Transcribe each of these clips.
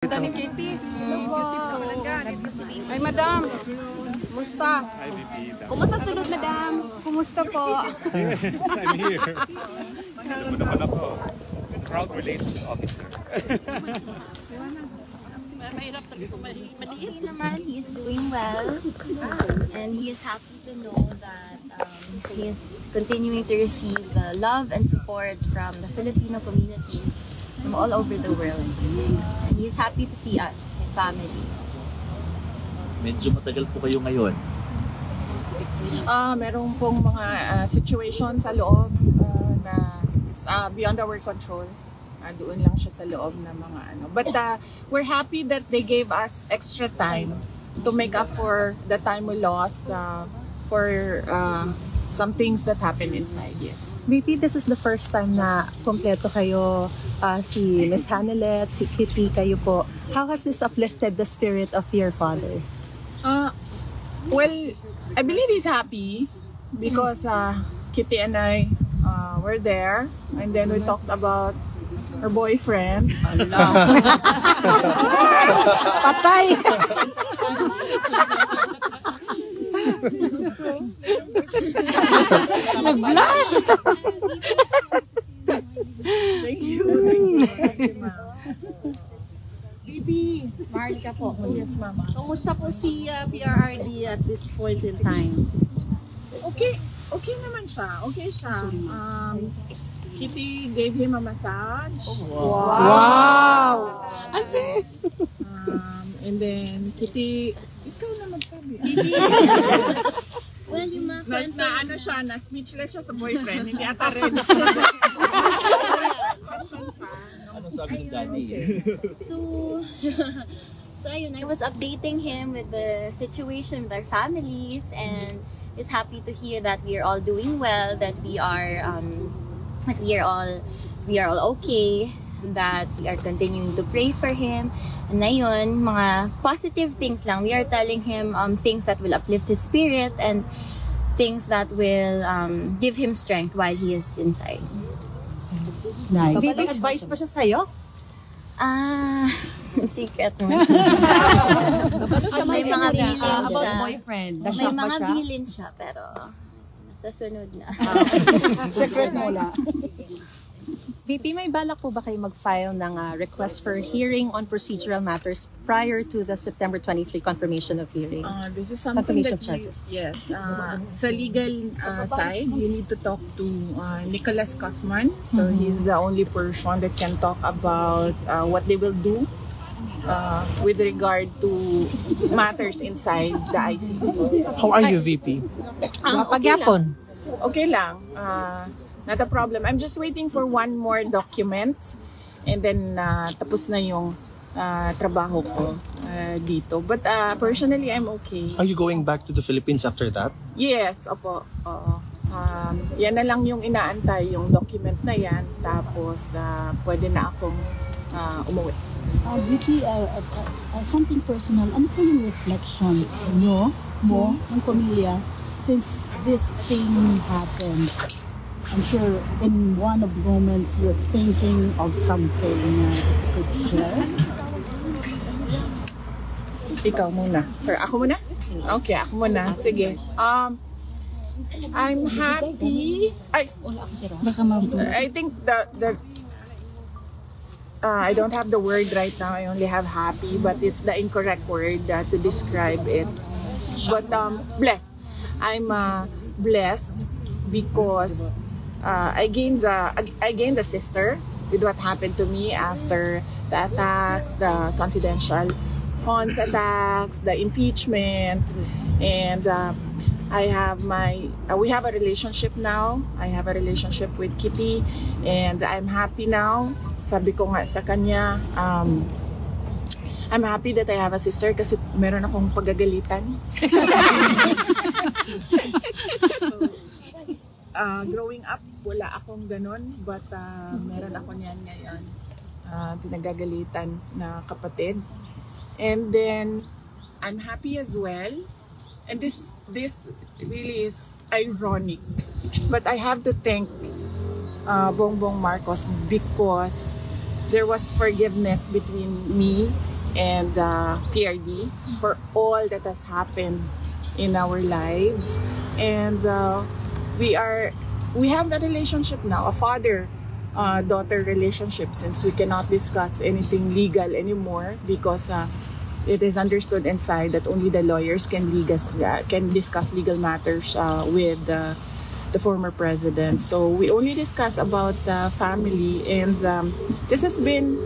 Ganda ni Kitty. Hello po. Ay, madam. Kumusta? Kumusta sulod, madam? Kumusta po? I'm here. Ano naman ako? Crowd Relations Officer. He naman, he is doing well, and he is happy to know that he is continuing to receive the love and support from the Filipino communities from all over the world. And he is happy to see us, his family. Medyo matagal po kayo ngayon. Meron pong mga situation sa loob na it's beyond our control. Doon lang siya sa loob ng mga ano. But we're happy that they gave us extra time to make up for the time we lost for some things that happened inside, yes. VP, this is the first time na kompleto kayo, si Miss Hanelet, si Kitty, kayo po. How has this uplifted the spirit of your father? Well, I believe he's happy because Kitty and I were there, and then we talked about her boyfriend. Patay! Nag-blush! Thank you. Thank you, ma'am. Bibi, Marlica po. Yes, mama. Kumusta po si PRRD at this point in time? Okay naman siya. Okay siya. Kitty gave him a massage. Wow! And then Kitty, ikaw na magsabi. Well, yung mga na ano siya, na speechless siya sa boyfriend. Hindi ata ready sa Ano sabi ni Daddy? So ayun, I was updating him with the situation with our families, and is happy to hear that we are all doing well, that we are all okay, that we are continuing to pray for him. And ayun, mga positive things lang. We are telling him things that will uplift his spirit and things that will give him strength while he is inside. Nice. May advice pa siya sa'yo? Secret mo. May mga bilin siya. Boyfriend. May mga bilin siya, pero sa sunod na. Secret mo lang. VP, may balak po ba kayo mag-file ng request for hearing on procedural matters prior to the September 23 confirmation of hearing? This is something Confirmation that of charges. yes. Sa legal side, you need to talk to Nicholas Kaufman. So he's the only person that can talk about what they will do with regard to matters inside the ICC. How are you, VP? Pagyapon. Okay lang. Not a problem. I'm just waiting for one more document, and then tapos na yung trabaho ko dito. But personally, I'm okay. Are you going back to the Philippines after that? Yes, opo. Oo. Yan na lang yung inaantay, yung document na yan. Tapos pwede na akong umuwi. VP, something personal. Ano po yung reflections mo, ng pamilya, since this thing happened? I'm sure in one of the moments you're thinking of something you could share. Ikaw muna. Or ako muna? Okay, ako muna. Sige. I'm happy. I think I don't have the word right now. I only have happy, but it's the incorrect word to describe it. But blessed. I'm blessed because I gained a sister with what happened to me after the attacks, the confidential funds attacks, the impeachment, and we have a relationship now. I have a relationship with Kitty, and I'm happy now. Sabi ko nga sa kanya, I'm happy that I have a sister kasi meron akong pagagalitan. Growing up, wala akong ganun, but meron ako niyan ngayon. Pinagagalitan na kapatid. And then, I'm happy as well. And this really is ironic. But I have to thank Bongbong Marcos because there was forgiveness between me and PRD for all that has happened in our lives. And we have a relationship now, a father-daughter relationship, since we cannot discuss anything legal anymore because it is understood inside that only the lawyers can discuss legal matters with the former president. So we only discuss about family, and this has been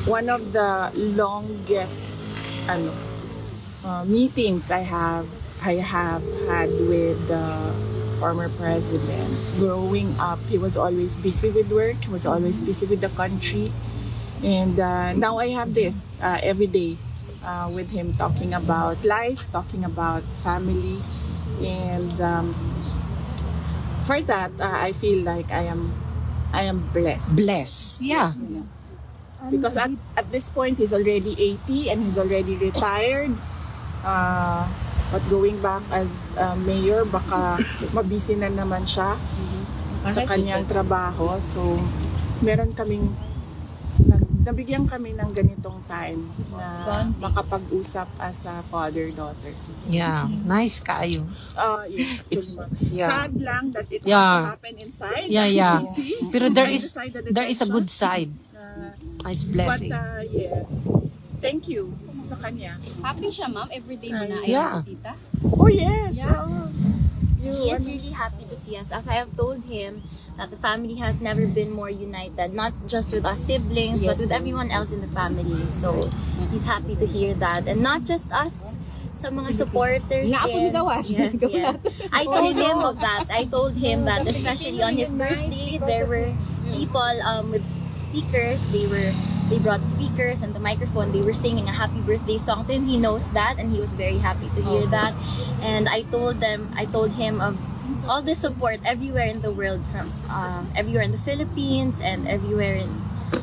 one of the longest meetings I have had with the former president. Growing up, he was always busy with work, he was always busy with the country, and now I have this every day with him, talking about life, talking about family, and for that I feel like I am blessed. Bless. Yeah. Because at this point he's already 80 and he's already retired. But going back as mayor, baka mabisi na naman siya sa kanyang trabaho. So nabigyan kami ng ganitong time na makapag-usap as a father-daughter. Yeah, nice kayo. Sad lang that it has to happen inside. Yeah. Easy. Pero there is a good side. It's blessing. But yes, thank you sa kanya. Happy siya, ma'am? Everyday mo na Yeah. bisita? Oh yes. Yeah. He is really happy to see us. As I have told him, that the family has never been more united, not just with us siblings, but with everyone else in the family. So he's happy to hear that, and not just us, sa mga supporters. Yes. I told him of that. I told him that, especially on his birthday, there were people with speakers. They brought speakers and the microphone. They were singing a happy birthday song to him. He knows that, and he was very happy to hear that. And I told him of all the support everywhere in the world, from everywhere in the Philippines and everywhere in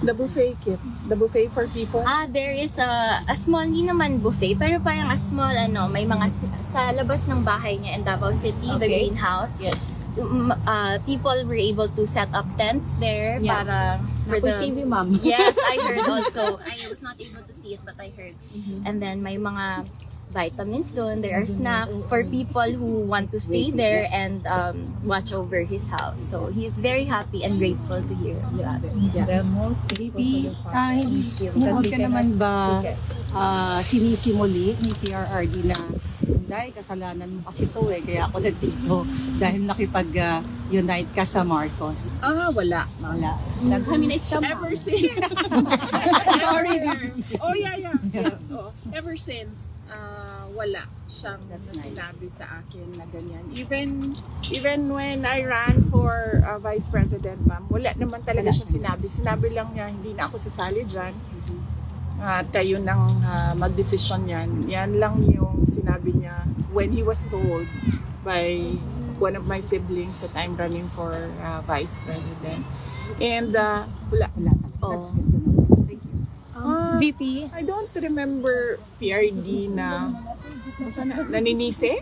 the buffet kit, the buffet for people. There is a small, hindi naman buffet, pero parang a small may mga sa labas ng bahay niya in Davao City, the greenhouse. Yes. People were able to set up tents there para for the TV, ma'am. Yes, I heard also. I was not able to see it, but I heard. And then may mga vitamins doon. There are snacks for people who want to stay there and watch over his house. So he's very happy and grateful to hear that. Huwag ka naman ba sinisimuli ni PRRD na dahil kasalanan mo kasi ito kaya ako nandito dahil nakipag-unite ka sa Marcos? Wala. Ever since. Sorry. Oh yeah. Yes. So, ever since wala siyang sinabi sa akin na ganyan. Even when I ran for vice president, ma'am, wala naman talaga siya sinabi. Sinabi lang niya, hindi na ako sasali dyan. Tayo nang magdesisyon yan. Yan lang yung sinabi niya when he was told by one of my siblings that I'm running for vice president. And wala. That's good to know. Thank you. VP? I don't remember PRD na naninisi.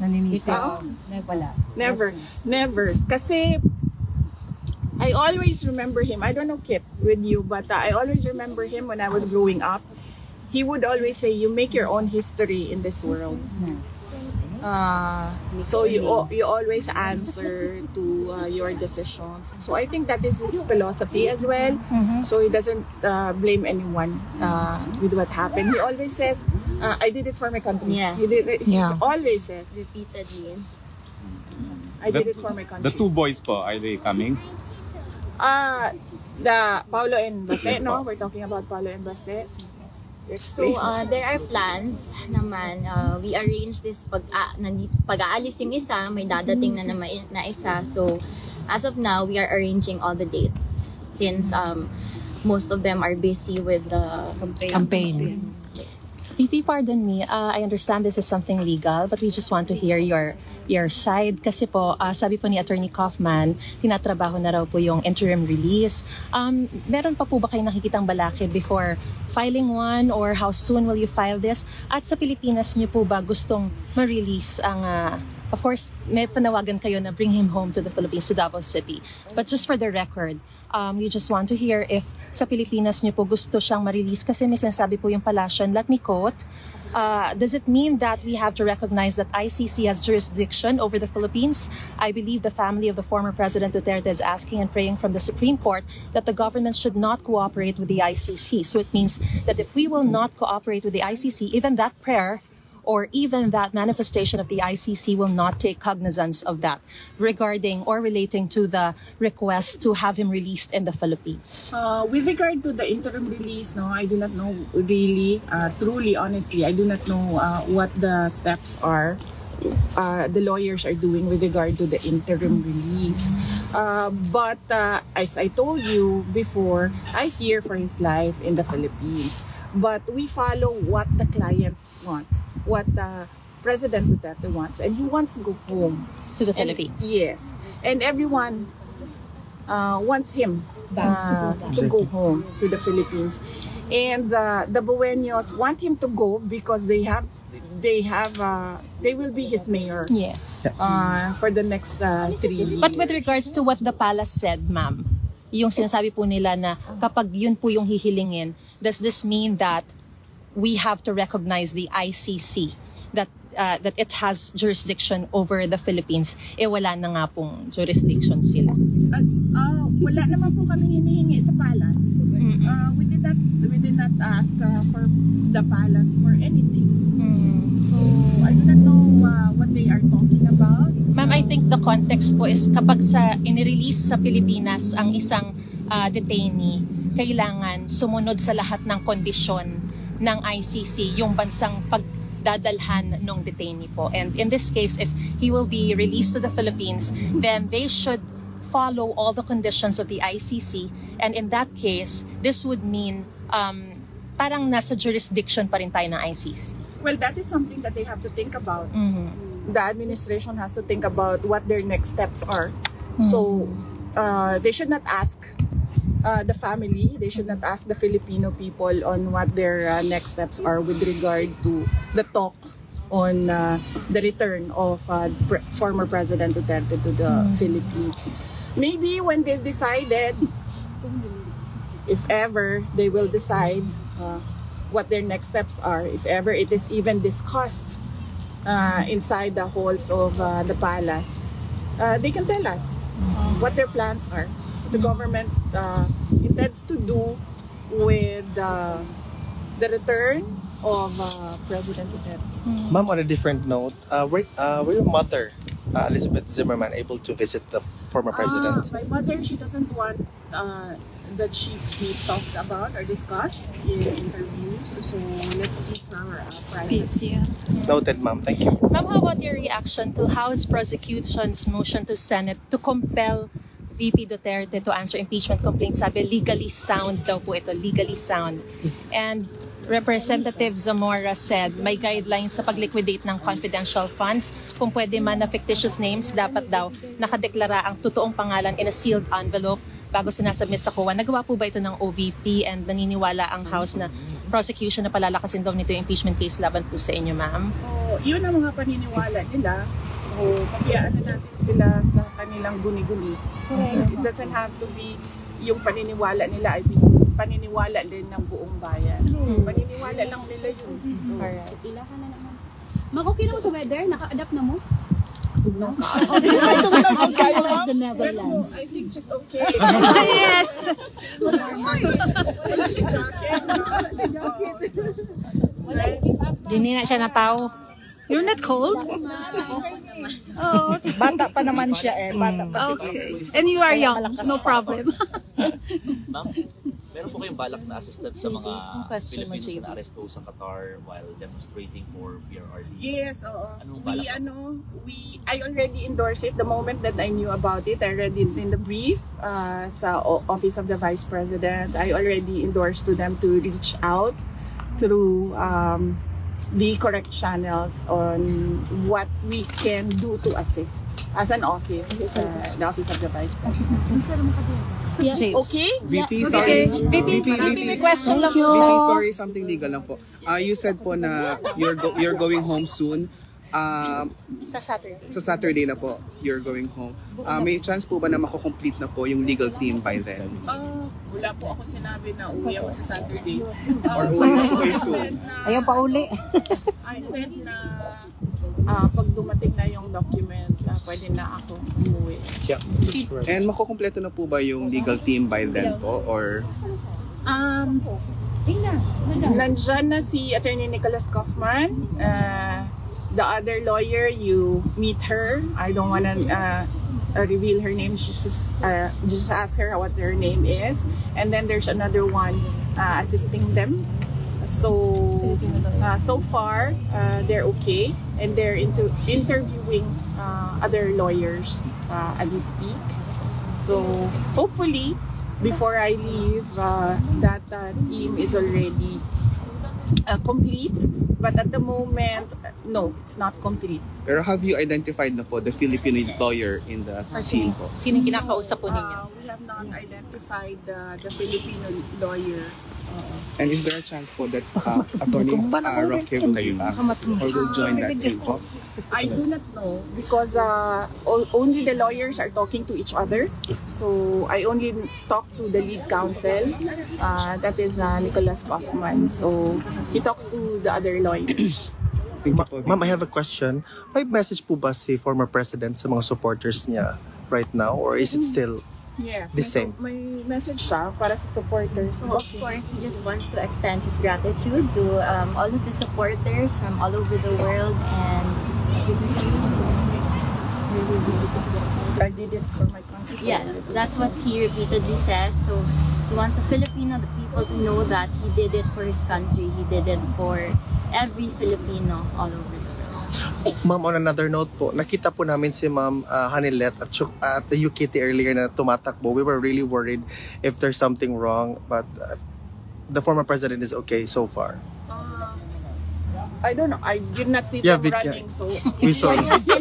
Wala. Never. Kasi I always remember him. I don't know, Kit, with you, but I always remember him when I was growing up. He would always say, you make your own history in this world. So you always answer to your decisions. So I think that is his philosophy as well. So he doesn't blame anyone with what happened. He always says, I did it for my country. Yes. He did it. He always says, Repeatedly. I did it for my country. The two boys po, are they coming? The Paulo and Baste, Yes, no? po. We're talking about Paulo and Baste. So there are plans naman. We arrange this pag-aalis yung isa, may dadating na naman na isa. So as of now, we are arranging all the dates since most of them are busy with the Campaign. VP, pardon me. I understand this is something legal, but we just want to hear your side. Kasi po, sabi po ni Attorney Kaufman, tinatrabaho na raw po yung interim release. Meron pa po ba kayo nakikitang balakid before filing one, or how soon will you file this? At sa Pilipinas niyo po ba gustong ma-release ang of course, may panawagan kayo na bring him home to the Philippines, to Davao City. But just for the record, we just want to hear if sa Pilipinas niyo po gusto siyang ma-release kasi may sinasabi po yung palasyo. Let me quote, does it mean that we have to recognize that ICC has jurisdiction over the Philippines? I believe the family of the former President Duterte is asking and praying from the Supreme Court that the government should not cooperate with the ICC. So it means that if we will not cooperate with the ICC, even that prayer or even that manifestation of the ICC will not take cognizance of that regarding or relating to the request to have him released in the Philippines. With regard to the interim release, no, I do not know really, truly, honestly, I do not know what the steps are the lawyers are doing with regard to the interim release. But as I told you before, I fear for his life in the Philippines. But we follow what the client wants, what President Duterte wants, and he wants to go home. To the Philippines. Yes. And everyone wants him to go home to the Philippines. And the Buenos want him to go because they will be his mayor. Yes. For the next 3 years. But with regards to what the palace said, ma'am, yung sinasabi po nila na kapag yun po yung hihilingin, does this mean that we have to recognize the ICC that it has jurisdiction over the Philippines? Wala na nga pong jurisdiction sila. Wala naman po kami hinihingi sa palace. We did not ask for the palace for anything. So I do not know what they are talking about. Ma'am, I think the context po is kapag inirelease sa Pilipinas ang isang detainee, kailangan sumunod sa lahat ng kondisyon ng ICC yung bansang pagdadalhan ng detainee po. And in this case, if he will be released to the Philippines, then they should follow all the conditions of the ICC. And in that case, this would mean parang nasa jurisdiction pa rin tayo ng ICC. Well, that is something that they have to think about. The administration has to think about what their next steps are. So they should not ask the family, they should not ask the Filipino people on what their next steps are with regard to the talk on the return of former President Duterte to the Philippines. Maybe when they've decided, if ever they will decide what their next steps are, if ever it is even discussed inside the halls of the palace, they can tell us what their plans are. The government intends to do with the return of President Duterte. Ma'am, on a different note, were your mother, Elizabeth Zimmerman, able to visit the former president? My mother, she doesn't want that she be talked about or discussed in interviews, so let's keep her private. Noted, ma'am. Thank you. Ma'am, how about your reaction to House prosecution's motion to Senate to compel VP Duterte to answer impeachment complaints? Sabi, legally sound daw po ito, legally sound. And Representative Zamora said may guidelines sa pag-liquidate ng confidential funds. Kung pwede man na fictitious names, dapat daw nakadeklara ang totoong pangalan in a sealed envelope bago sinasubmit sa COA. Nagawa po ba ito ng OVP and naniniwala ang House na prosecution na palalakasin daw nito yung impeachment case laban po sa inyo, ma'am? Yun ang mga paniniwala nila. So, pabayaan na natin sila sa kanilang guni-guni. It doesn't have to be yung paniniwala nila ay paniniwala din ng buong bayan. Paniniwala lang nila yun. So, Ila ka na naman. Okay na mo sa weather? Naka-adapt na mo? no. The Netherlands. I think she's okay. Yes! Wala siya jacket. Dini na siya na tao. You're not cold? Oh, Bata pa naman siya Bata pa siya. okay. And you are young, no problem. Ma'am, meron po kayong balak na assistant sa mga question mo, Filipinos JB. na aresto sa Qatar while demonstrating for PRRD? Yes, oo. Anong balak? I already endorsed it the moment that I knew about it. I read it in the brief sa Office of the Vice President. I already endorsed to them to reach out through the correct channels on what we can do to assist as an office, the Office of the Vice President. Okay? VP, sorry. VP, may question lang po. VP, sorry, something legal lang po. You said po na you're going home soon. Sa Saturday. Sa Saturday na po, you're going home. May chance po ba na mako-complete na po yung legal team by then? Wala po ako sinabi na uwi ako sa Saturday. Or uwi na po kayo soon? Ayaw pa uli. I said na pag dumating na yung documents, pwede na ako umuwi. Yeah, that's right. And makukompleto na po ba yung legal team by then po? Or nandyan na si Attorney Nicholas Kaufman. The other lawyer, you meet her. I don't wanna reveal her name. Just ask her what her name is. And then there's another one assisting them. So far, they're okay. And they're interviewing other lawyers as we speak. So hopefully, before I leave, that team is already complete. But at the moment, no, it's not complete. pero have you identified na po the Filipino lawyer in the team po? Sino kinakausap po ninyo? We have not identified the Filipino lawyer. And is there a chance po that Attorney Roque will join that team po? I do not know because only the lawyers are talking to each other. So I only talk to the lead counsel, that is Nicholas Kaufman. So he talks to the other lawyers. Ma'am, I have a question. May message po ba si former president sa mga supporters niya right now, or is it still Yes, the same? May message siya para sa supporters. So of course, he just wants to extend his gratitude to all of his supporters from all over the world, and I did it for my country. yeah, that's what he repeatedly says. So he wants the people to know that he did it for his country. He did it for every Filipino all over the world. Ma'am, on another note po, nakita po namin si Ma'am Hanilet at the UKT earlier na tumatakbo. We were really worried if there's something wrong, but the former president is okay so far. I don't know. I did not see them running, so We saw. Okay.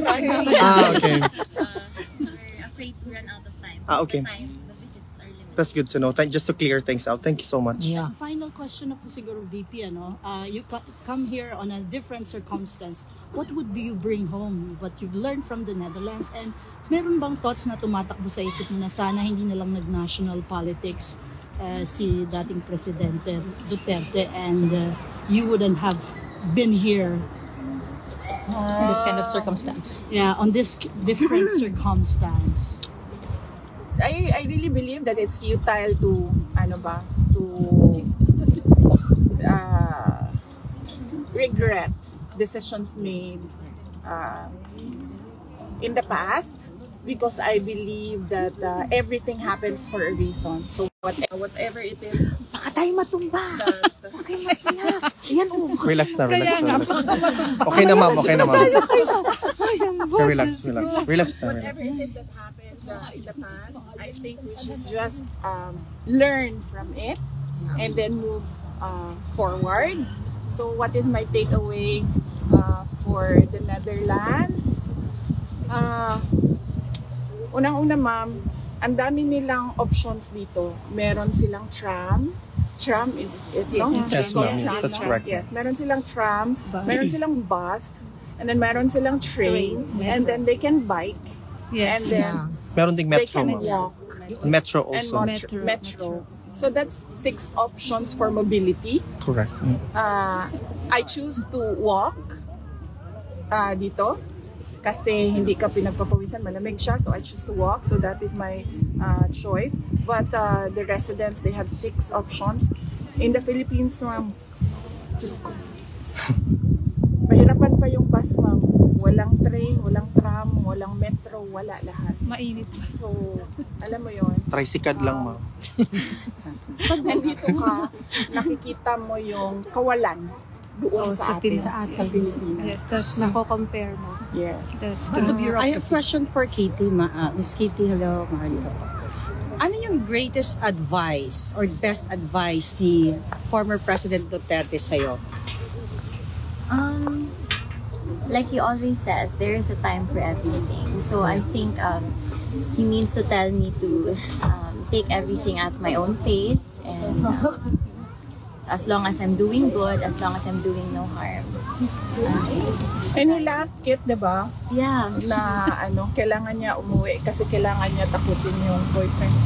We're afraid to run out of time. Okay. The visits are limited. That's good to know. Just to clear things out. Thank you so much. Yeah. Final question na po siguro, VP, you come here on a different circumstance. What would you bring home? What you've learned from the Netherlands? And meron bang thoughts na tumatakbo sa isip mo na sana hindi na lang nag-national politics si dating Presidente Duterte and you wouldn't have been here In this kind of circumstance. on this different circumstance? I really believe that it's futile to regret decisions made in the past, because I believe that everything happens for a reason. So whatever it is, Baka tayo matumba. Okay, masaya. Yan, Relax na. Okay na, ma'am. Okay, relax. whatever it is that happened in the past, I think we should just learn from it and then move forward. So what is my takeaway for the Netherlands? Unang-una, ma'am, ang dami nilang options dito. Meron silang tram. Tram is it? Yes, ma'am. Yes, that's correct. Yes, meron silang tram, meron silang bus, and then meron silang train, and then they can bike. Yes. And then Meron ding they metro, can ma'am. walk. Metro And also. metro. So that's 6 options for mobility. Correct. I choose to walk dito kasi hindi ka pinagpapawisan, malamig siya, so I choose to walk. So that is my choice. But the residents, they have 6 options. In the Philippines, ma'am, just go. Mahirapan pa yung bus, ma'am. Walang train, walang tram, walang metro, wala lahat. Mainit. So, alam mo yon. Tricycad lang, ma'am. Pag nandito ka, nakikita mo yung kawalan doon sa atin. Sa Pilipinas. Yes, that's nako-compare mo. Yes. That's But true. I have a question for Katie. Miss Katie, hello. Mahalika po. Ano yung greatest advice or best advice ni former President Duterte sa'yo? Like he always says, there is a time for everything. So I think he means to tell me to take everything at my own pace and as long as I'm doing good, as long as I'm doing no harm. And he laughed, Kit, diba? Yeah. Na kailangan niya umuwi kasi kailangan niya takutin yung boyfriend.